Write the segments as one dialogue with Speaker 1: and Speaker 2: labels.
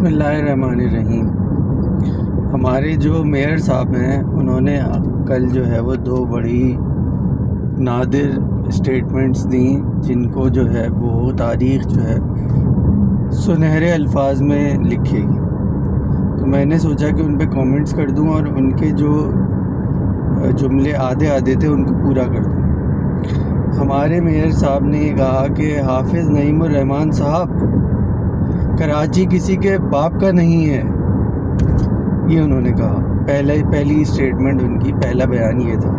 Speaker 1: بسم اللہ الرحمن الرحیم۔ ہمارے جو میئر صاحب ہیں انہوں نے کل جو ہے وہ دو بڑی نادر اسٹیٹمنٹس دیں جن کو جو ہے وہ تاریخ جو ہے سنہرے الفاظ میں لکھے گی۔ تو میں نے سوچا کہ ان پہ کامنٹس کر دوں اور ان کے جو جملے آدھے تھے ان کو پورا کر دوں۔ ہمارے میئر صاحب نے یہ کہا کہ حافظ نعیم الرحمن صاحب، کراچی کسی کے باپ کا نہیں ہے، یہ انہوں نے کہا۔ پہلی اسٹیٹمنٹ ان کی، پہلا بیان یہ تھا۔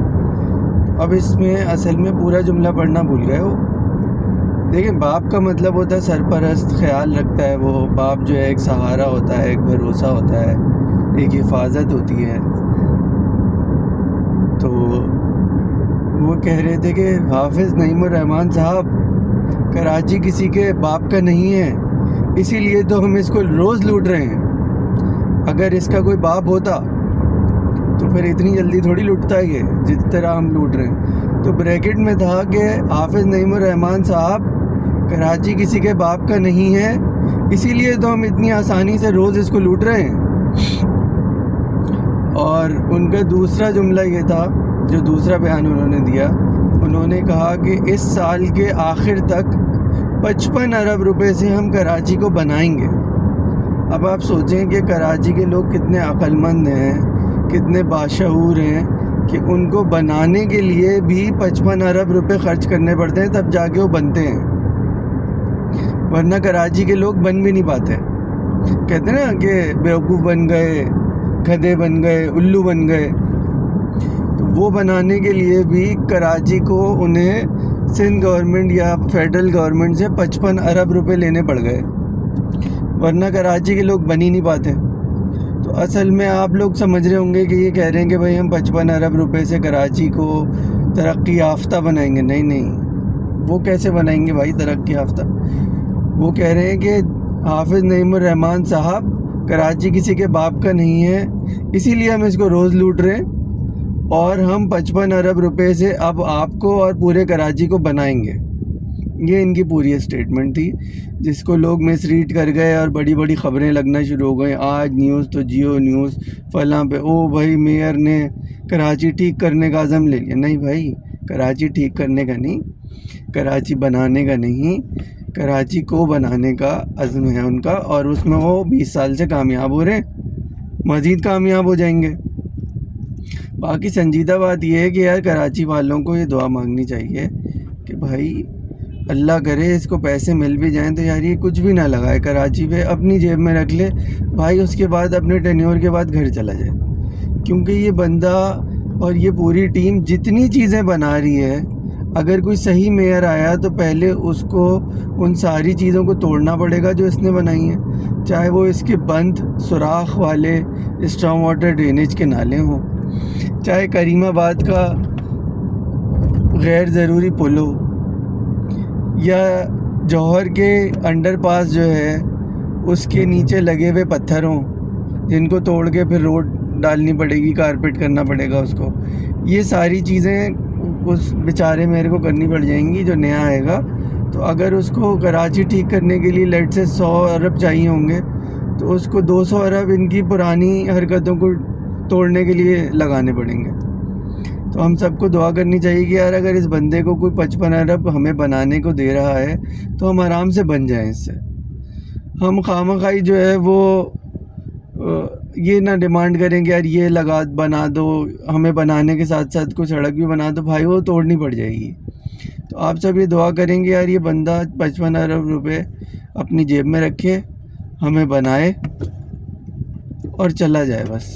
Speaker 1: اب اس میں اصل میں پورا جملہ پڑھنا بھول گئے وہ۔ دیکھیں، باپ کا مطلب ہوتا ہے سرپرست، خیال رکھتا ہے وہ۔ باپ جو ہے ایک سہارا ہوتا ہے، ایک بھروسہ ہوتا ہے، ایک حفاظت ہوتی ہے۔ تو وہ کہہ رہے تھے کہ حافظ نعیم الرحمن صاحب، کراچی کسی کے باپ کا نہیں ہے، اسی لیے تو ہم اس کو روز لوٹ رہے ہیں۔ اگر اس کا کوئی باپ ہوتا تو پھر اتنی جلدی تھوڑی لوٹتا ہے یہ، جس طرح ہم لوٹ رہے ہیں۔ تو بریکٹ میں تھا کہ حافظ نعیم الرحمن صاحب، کراچی کسی کے باپ کا نہیں ہے، اسی لیے تو ہم اتنی آسانی سے روز اس کو لوٹ رہے ہیں۔ اور ان کا دوسرا جملہ یہ تھا، جو دوسرا بیان انہوں نے دیا، انہوں نے کہا کہ اس سال کے آخر تک 55 ارب روپے سے ہم کراچی کو بنائیں گے۔ اب آپ سوچیں کہ کراچی کے لوگ کتنے عقل مند ہیں، کتنے باشعور ہیں کہ ان کو بنانے کے لیے بھی 55 ارب روپے خرچ کرنے پڑتے ہیں، تب جا کے وہ بنتے ہیں، ورنہ کراچی کے لوگ بن بھی نہیں پاتے۔ کہتے ہیں نا کہ بیوقوف بن گئے، گدھے بن گئے، الو بن گئے۔ تو وہ بنانے کے لیے بھی کراچی کو انہیں سندھ گورنمنٹ یا فیڈرل گورنمنٹ سے 55 ارب روپے لینے پڑ گئے، ورنہ کراچی کے لوگ بن ہی نہیں پاتے۔ تو اصل میں آپ لوگ سمجھ رہے ہوں گے کہ یہ کہہ رہے ہیں کہ بھائی ہم 55 ارب روپے سے کراچی کو ترقی یافتہ بنائیں گے۔ نہیں، وہ کیسے بنائیں گے بھائی ترقی یافتہ؟ وہ کہہ رہے ہیں کہ حافظ نعیم الرحمن صاحب، کراچی کسی کے باپ کا نہیں ہے، اسی لیے ہم اس کو روز لوٹ رہے ہیں، اور ہم 55 ارب روپے سے اب آپ کو اور پورے کراچی کو بنائیں گے۔ یہ ان کی پوری اسٹیٹمنٹ تھی، جس کو لوگ مس ریڈ کر گئے اور بڑی بڑی خبریں لگنا شروع ہو گئیں۔ آج نیوز تو جیو نیوز فلاں پہ، او بھائی میئر نے کراچی ٹھیک کرنے کا عزم لے لیا۔ نہیں بھائی، کراچی ٹھیک کرنے کا نہیں، کراچی بنانے کا نہیں، کراچی کو بنانے کا عزم ہے ان کا، اور اس میں وہ 20 سال سے کامیاب ہو رہے ہیں، مزید کامیاب ہو جائیں گے۔ باقی سنجیدہ بات یہ ہے کہ یار کراچی والوں کو یہ دعا مانگنی چاہیے کہ بھائی اللہ کرے اس کو پیسے مل بھی جائیں تو یار یہ کچھ بھی نہ لگائے کراچی پہ، اپنی جیب میں رکھ لے بھائی، اس کے بعد اپنے ٹینیور کے بعد گھر چلا جائے۔ کیونکہ یہ بندہ اور یہ پوری ٹیم جتنی چیزیں بنا رہی ہے، اگر کوئی صحیح میئر آیا تو پہلے اس کو ان ساری چیزوں کو توڑنا پڑے گا جو اس نے بنائی ہیں، چاہے وہ اس کے بند سوراخ والے اسٹرام واٹر ڈرینیج کے نالے ہوں، چاہے کریم آباد کا غیر ضروری پل ہو، یا جوہر کے انڈر پاس جو ہے اس کے نیچے لگے ہوئے پتھر ہوں جن کو توڑ کے پھر روڈ ڈالنی پڑے گی، کارپیٹ کرنا پڑے گا اس کو۔ یہ ساری چیزیں اس بیچارے میرے کو کرنی پڑ جائیں گی جو نیا آئے گا۔ تو اگر اس کو کراچی ٹھیک کرنے کے لیے لیٹ سے 100 ارب چاہیے ہوں گے، تو اس کو 200 ارب ان کی پرانی حرکتوں کو توڑنے کے لیے لگانے پڑیں گے۔ تو ہم سب کو دعا کرنی چاہیے کہ یار اگر اس بندے کو کوئی 55 ارب ہمیں بنانے کو دے رہا ہے تو ہم آرام سے بن جائیں اس سے۔ ہم خواہی جو ہے وہ یہ نہ ڈیمانڈ کریں کہ یار یہ بنا دو، ہمیں بنانے کے ساتھ ساتھ کوئی سڑک بھی بنا دو، بھائی وہ توڑنی پڑ جائے گی۔ تو آپ سب یہ دعا کریں کہ یار یہ بندہ 55 ارب روپے اپنی جیب میں رکھے، ہمیں بنائے اور چلا جائے بس۔